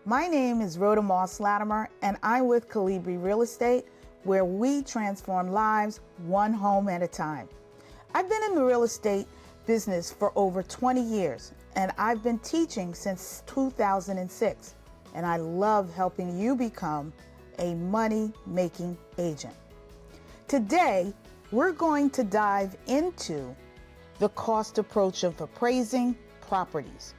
My name is Rhoda Moss Latimer, and I'm with Colibri Real Estate, where we transform lives one home at a time. I've been in the real estate business for over 20 years, and I've been teaching since 2006, and I love helping you become a money-making agent. Today, we're going to dive into the cost approach of appraising properties.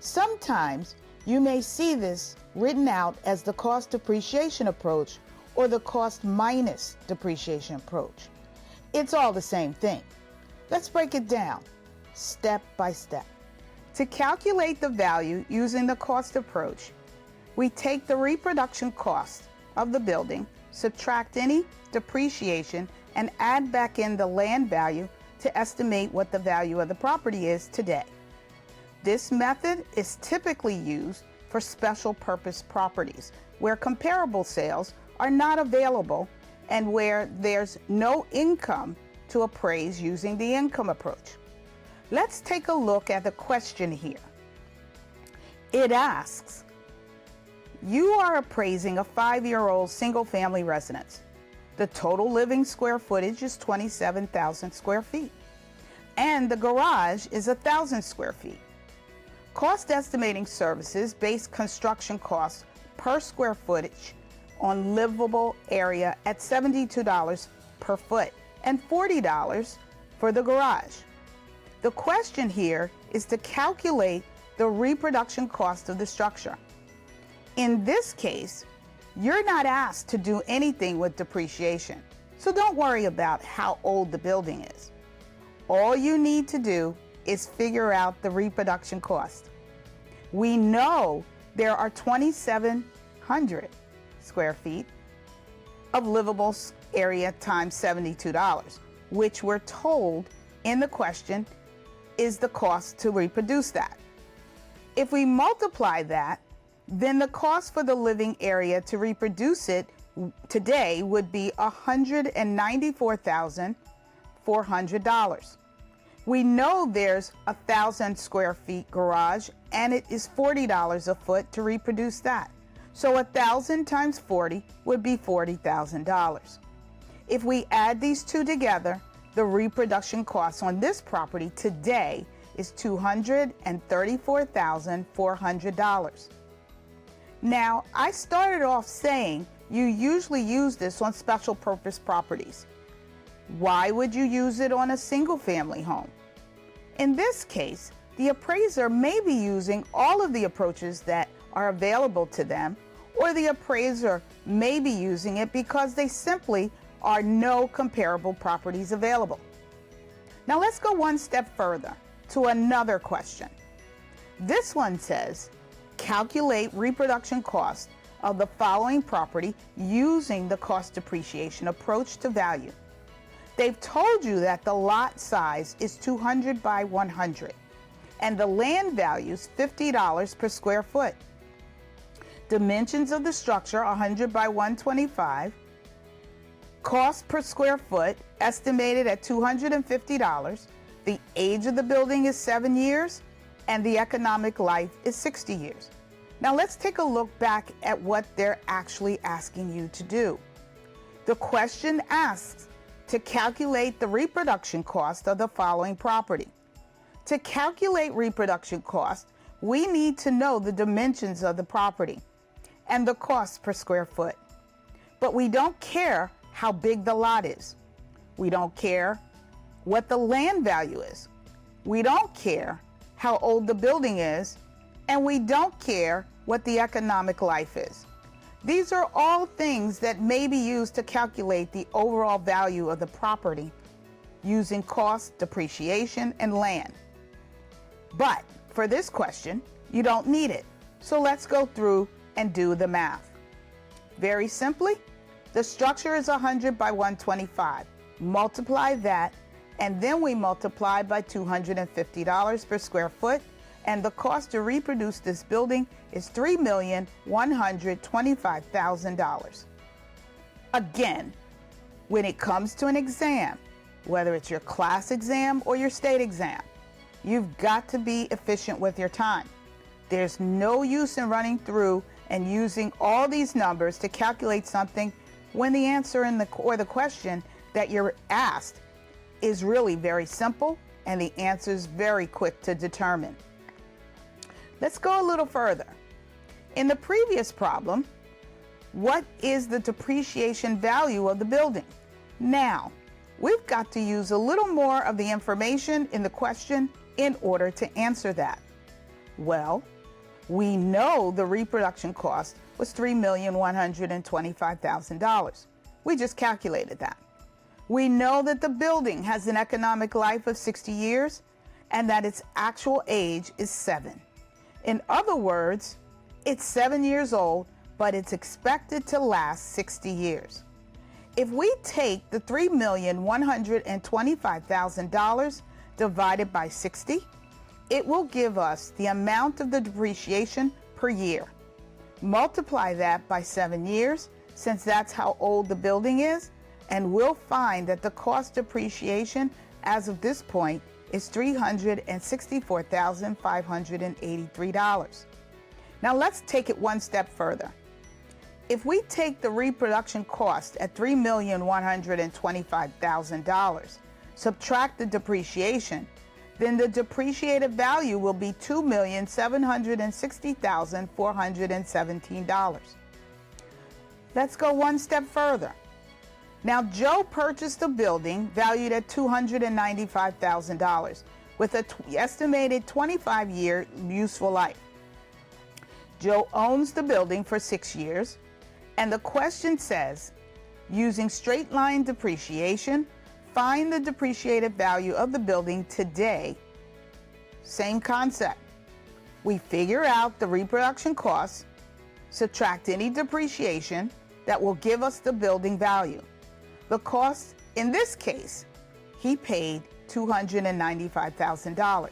Sometimes you may see this written out as the cost depreciation approach or the cost minus depreciation approach. It's all the same thing. Let's break it down step by step. To calculate the value using the cost approach, we take the reproduction cost of the building, subtract any depreciation, and add back in the land value to estimate what the value of the property is today. This method is typically used for special purpose properties where comparable sales are not available and where there's no income to appraise using the income approach. Let's take a look at the question here. It asks, you are appraising a 5-year-old single-family residence. The total living square footage is 27,000 square feet, and the garage is 1,000 square feet. Cost estimating services base construction costs per square footage on livable area at $72 per foot and $40 for the garage. The question here is to calculate the reproduction cost of the structure. In this case, you're not asked to do anything with depreciation, so don't worry about how old the building is. All you need to do is figure out the reproduction cost. We know there are 2,700 square feet of livable area times $72, which we're told in the question is the cost to reproduce that. If we multiply that, then the cost for the living area to reproduce it today would be $194,400. We know there's 1,000 square feet garage and it is $40 a foot to reproduce that. So 1,000 times 40 would be $40,000. If we add these two together, the reproduction cost on this property today is $234,400. Now, I started off saying you usually use this on special purpose properties. Why would you use it on a single family home? In this case, the appraiser may be using all of the approaches that are available to them, or the appraiser may be using it because they simply are no comparable properties available. Now let's go one step further to another question. This one says, calculate reproduction cost of the following property using the cost depreciation approach to value. They've told you that the lot size is 200 by 100 and the land value is $50 per square foot. Dimensions of the structure 100 by 125. Cost per square foot estimated at $250. The age of the building is 7 years and the economic life is 60 years. Now let's take a look back at what they're actually asking you to do. The question asks to calculate the reproduction cost of the following property. To calculate reproduction cost, we need to know the dimensions of the property and the cost per square foot. But we don't care how big the lot is. We don't care what the land value is. We don't care how old the building is, and we don't care what the economic life is. These are all things that may be used to calculate the overall value of the property using cost, depreciation, and land. But for this question, you don't need it. So let's go through and do the math. Very simply, the structure is 100 by 125. Multiply that, and then we multiply by $250 per square foot, and the cost to reproduce this building is $3,125,000. Again, when it comes to an exam, whether it's your class exam or your state exam, you've got to be efficient with your time. There's no use in running through and using all these numbers to calculate something when the answer or the question that you're asked is really very simple and the answer is very quick to determine. Let's go a little further. In the previous problem, what is the depreciation value of the building? Now, we've got to use a little more of the information in the question in order to answer that. Well, we know the reproduction cost was $3,125,000. We just calculated that. We know that the building has an economic life of 60 years and that its actual age is 7. In other words, it's 7 years old, but it's expected to last 60 years. If we take the $3,125,000 divided by 60, it will give us the amount of the depreciation per year. Multiply that by 7 years, since that's how old the building is, and we'll find that the cost depreciation as of this point is $364,583. Now let's take it one step further. If we take the reproduction cost at $3,125,000, subtract the depreciation, then the depreciated value will be $2,760,417. Let's go one step further. Now, Joe purchased a building valued at $295,000 with an estimated 25-year useful life. Joe owns the building for 6 years, and the question says, using straight line depreciation, find the depreciated value of the building today. Same concept. We figure out the reproduction costs, subtract any depreciation that will give us the building value. The cost in this case, he paid $295,000.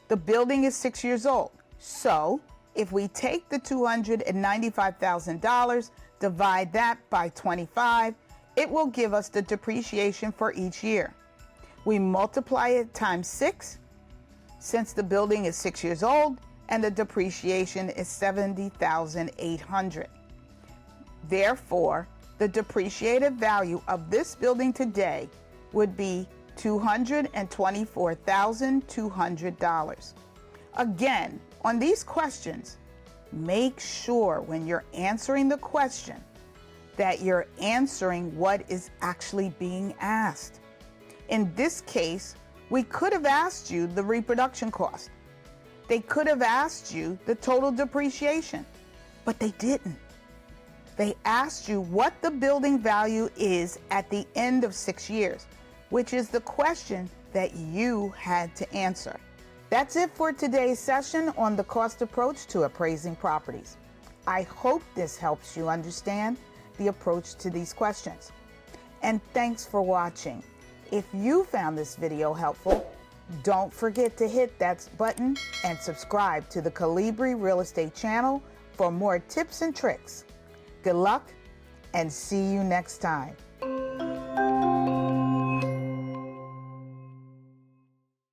The building is 6 years old. So if we take the $295,000, divide that by 25, it will give us the depreciation for each year. We multiply it times 6, since the building is 6 years old, and the depreciation is $70,800. Therefore, the depreciated value of this building today would be $224,200. Again, on these questions, make sure when you're answering the question that you're answering what is actually being asked. In this case, we could have asked you the reproduction cost. They could have asked you the total depreciation, but they didn't. They asked you what the building value is at the end of 6 years, which is the question that you had to answer. That's it for today's session on the cost approach to appraising properties. I hope this helps you understand the approach to these questions. And thanks for watching. If you found this video helpful, don't forget to hit that button and subscribe to the Colibri Real Estate channel for more tips and tricks. Good luck and see you next time.